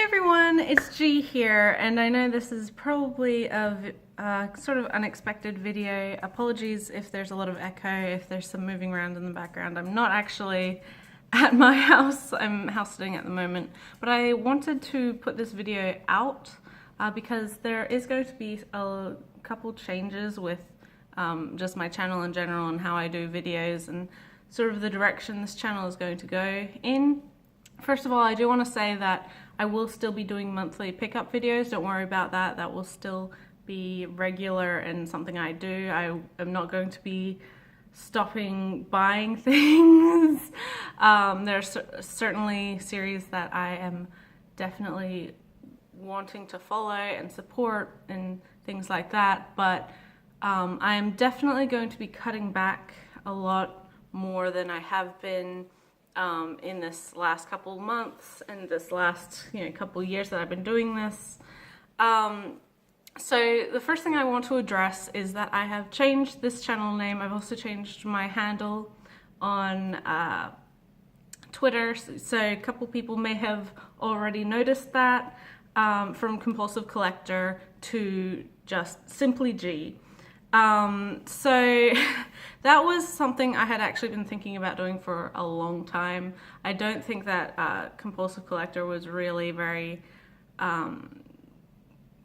Hey everyone, it's G here, and I know this is probably a sort of unexpected video. Apologies if there's a lot of echo, if there's some moving around in the background. I'm not actually at my house, I'm house sitting at the moment, but I wanted to put this video out because there is going to be a couple changes with just my channel in general and how I do videos and sort of the direction this channel is going to go in. First of all, I do want to say that I will still be doing monthly pickup videos. Don't worry about that. That will still be regular and something I do. I am not going to be stopping buying things. There's certainly series that I am definitely wanting to follow and support and things like that, but I am definitely going to be cutting back a lot more than I have been in this last couple months and this last couple years that I've been doing this. So the first thing I want to address is that I have changed this channel name. I've also changed my handle on Twitter, so a couple people may have already noticed that, from Compulsive Collector to just simply G. So that was something I had actually been thinking about doing for a long time. I don't think that Compulsive Collector was really very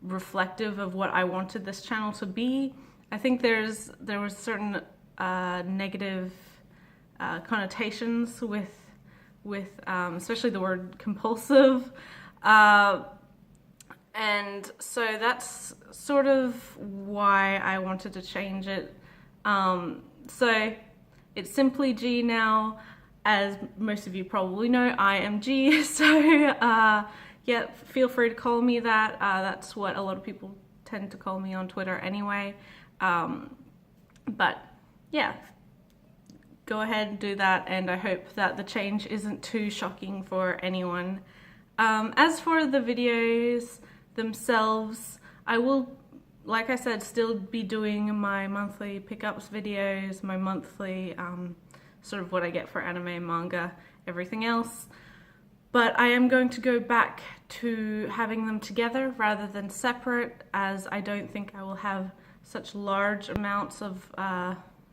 reflective of what I wanted this channel to be. I think there was certain negative connotations with especially the word compulsive. And so that's sort of why I wanted to change it. So it's simply G now. As most of you probably know, I am G, so yeah, feel free to call me that. That's what a lot of people tend to call me on Twitter anyway. But yeah, go ahead and do that, and I hope that the change isn't too shocking for anyone. As for the videos themselves, I will, like I said, still be doing my monthly pickups videos, my monthly sort of what I get for anime, manga, everything else. But I am going to go back to having them together rather than separate, as I don't think I will have such large amounts of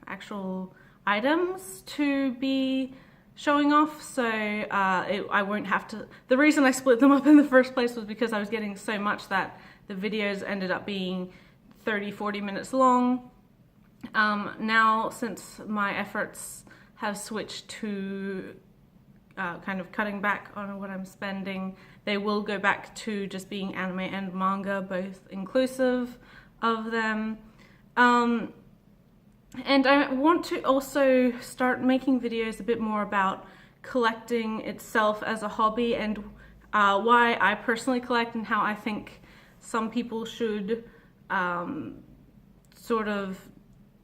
actual items to be showing off, so I won't have to. The reason I split them up in the first place was because I was getting so much that the videos ended up being 30-40 minutes long. Now, since my efforts have switched to kind of cutting back on what I'm spending, they will go back to just being anime and manga, both inclusive of them. And I want to also start making videos a bit more about collecting itself as a hobby and why I personally collect and how I think some people should sort of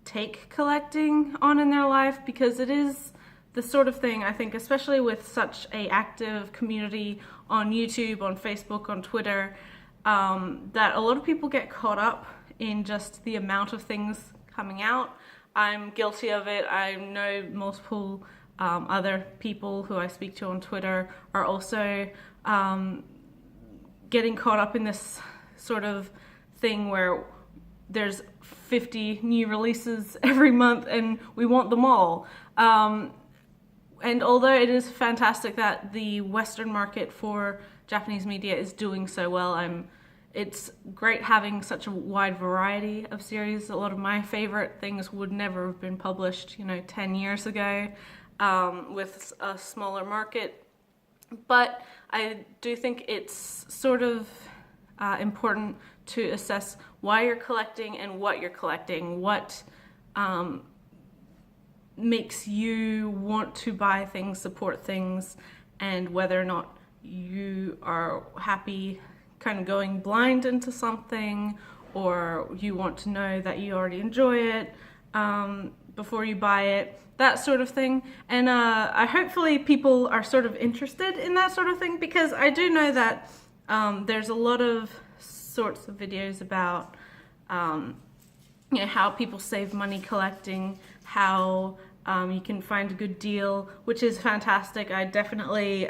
take collecting on in their life, because it is the sort of thing, I think, especially with such a active community on YouTube, on Facebook, on Twitter, that a lot of people get caught up in just the amount of things coming out. I'm guilty of it. I know multiple other people who I speak to on Twitter are also getting caught up in this sort of thing where there's 50 new releases every month and we want them all. And although it is fantastic that the Western market for Japanese media is doing so well, it's great having such a wide variety of series. A lot of my favorite things would never have been published, 10 years ago, with a smaller market. But I do think it's sort of important to assess why you're collecting and what you're collecting, what makes you want to buy things, support things, and whether or not you are happy kind of going blind into something, or you want to know that you already enjoy it before you buy it, that sort of thing. And hopefully people are sort of interested in that sort of thing, because I do know that there's a lot of sorts of videos about how people save money collecting, how you can find a good deal, which is fantastic. I definitely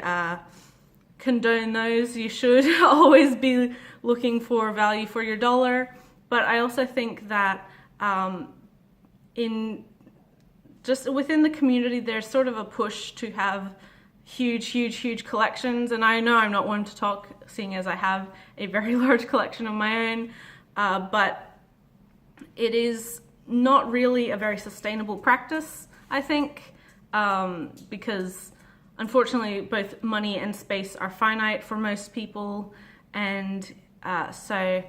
condone those. You should always be looking for value for your dollar. But I also think that in just within the community, there's sort of a push to have huge collections. And I know I'm not one to talk, seeing as I have a very large collection of my own, but it is not really a very sustainable practice, I think, because unfortunately both money and space are finite for most people. And so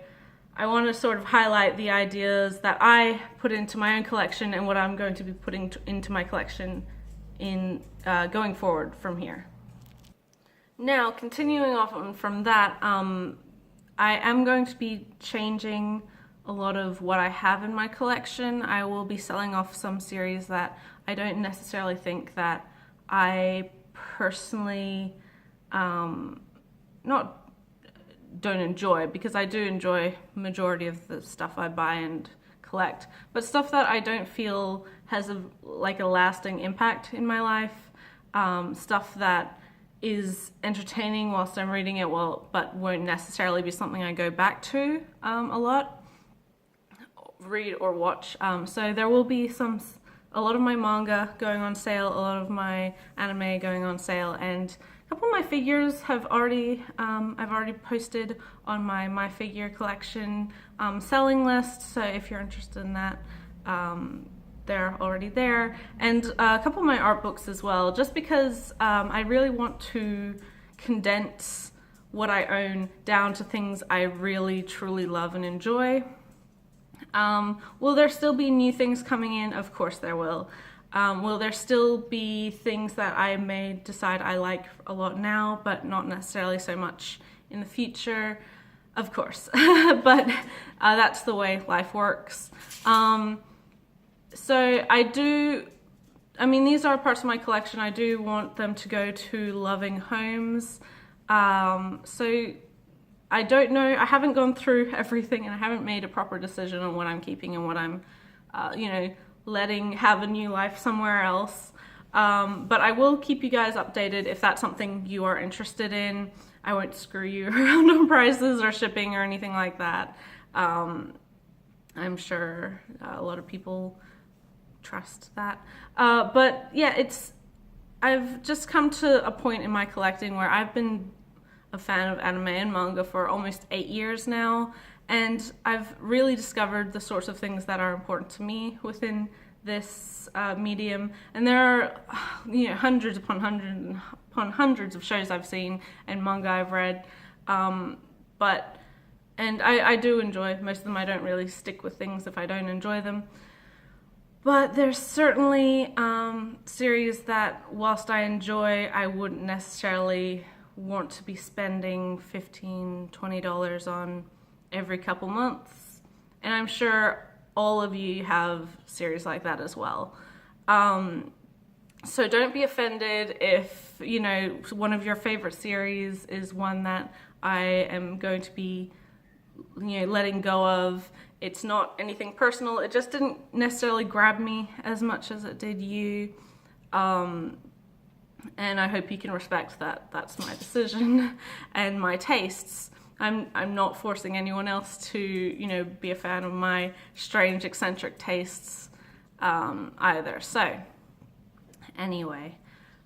I want to sort of highlight the ideas that I put into my own collection and what I'm going to be putting into my collection in going forward from here. Now, continuing off from that, I am going to be changing a lot of what I have in my collection. I will be selling off some series that I don't necessarily think that I personally don't enjoy, because I do enjoy majority of the stuff I buy and collect, but stuff that I don't feel has a lasting impact in my life, stuff that is entertaining whilst I'm reading it, but won't necessarily be something I go back to a lot, read or watch. So there will be a lot of my manga going on sale, a lot of my anime going on sale, and a couple of my figures have already, I've already posted on my figure collection selling list, so if you're interested in that, they're already there. And a couple of my art books as well, just because I really want to condense what I own down to things I really truly love and enjoy. Will there still be new things coming in? Of course there will. Will there still be things that I may decide I like a lot now, but not necessarily so much in the future? Of course, but that's the way life works. So these are parts of my collection. I do want them to go to loving homes. So I don't know, I haven't gone through everything and I haven't made a proper decision on what I'm keeping and what I'm, letting have a new life somewhere else. But I will keep you guys updated if that's something you are interested in. I won't screw you around on prices or shipping or anything like that. I'm sure a lot of people trust that. But yeah, I've just come to a point in my collecting where I've been a fan of anime and manga for almost 8 years now, and I've really discovered the sorts of things that are important to me within this medium. And there are hundreds upon hundreds of shows I've seen and manga I've read, and I do enjoy most of them. I don't really stick with things if I don't enjoy them. But there's certainly series that, whilst I enjoy, I wouldn't necessarily want to be spending $15, $20 on every couple months. And I'm sure all of you have series like that as well. So don't be offended if, one of your favorite series is one that I am going to be, letting go of. It's not anything personal. It just didn't necessarily grab me as much as it did you. And I hope you can respect that that's my decision and my tastes. I'm not forcing anyone else to, be a fan of my strange, eccentric tastes either. So anyway,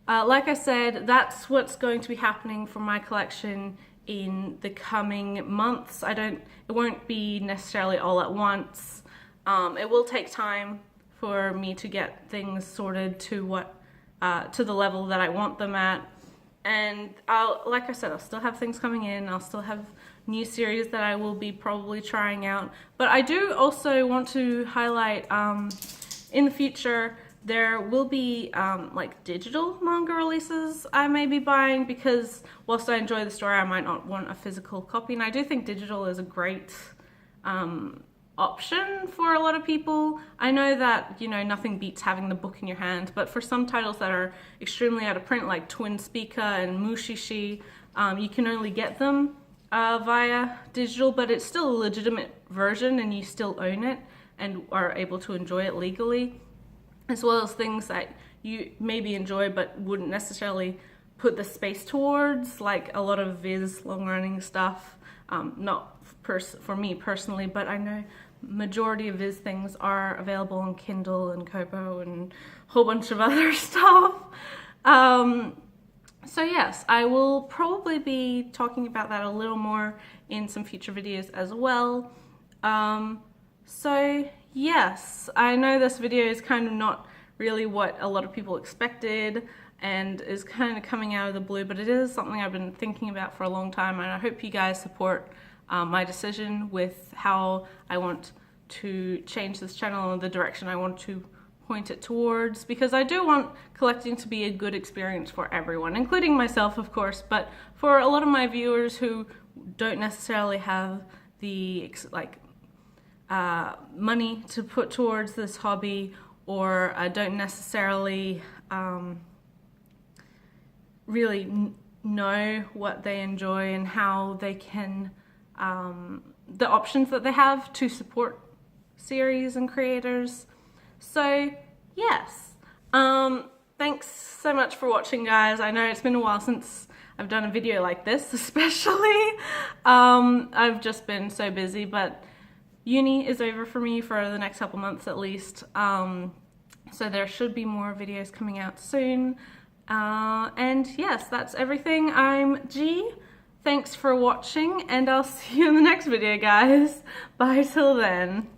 like I said, that's what's going to be happening for my collection in the coming months. It won't be necessarily all at once. It will take time for me to get things sorted to to the level that I want them at. And like I said, I'll still have things coming in. I'll still have new series that I will be probably trying out. But I do also want to highlight, in the future, there will be digital manga releases I may be buying, because whilst I enjoy the story, I might not want a physical copy. And I do think digital is a great option for a lot of people. I know that, nothing beats having the book in your hand, but for some titles that are extremely out of print, like Twin Speaker and Mushishi, you can only get them via digital, but it's still a legitimate version and you still own it and are able to enjoy it legally, as well as things that you maybe enjoy but wouldn't necessarily put the space towards, like a lot of Viz long-running stuff. Not for me personally, but I know majority of Viz things are available on Kindle and Kobo and a whole bunch of other stuff. So yes, I will probably be talking about that a little more in some future videos as well. So yes, I know this video is kind of not really what a lot of people expected and is kind of coming out of the blue, but it is something I've been thinking about for a long time, and I hope you guys support my decision with how I want to change this channel and the direction I want to point it towards, because I do want collecting to be a good experience for everyone, including myself of course, but for a lot of my viewers who don't necessarily have the money to put towards this hobby, or don't necessarily really know what they enjoy and how they can, the options that they have to support series and creators. So yes, thanks so much for watching, guys. I know it's been a while since I've done a video like this, especially. I've just been so busy, but uni is over for me for the next couple months at least. So there should be more videos coming out soon. And yes, that's everything. I'm G. Thanks for watching, and I'll see you in the next video, guys. Bye till then.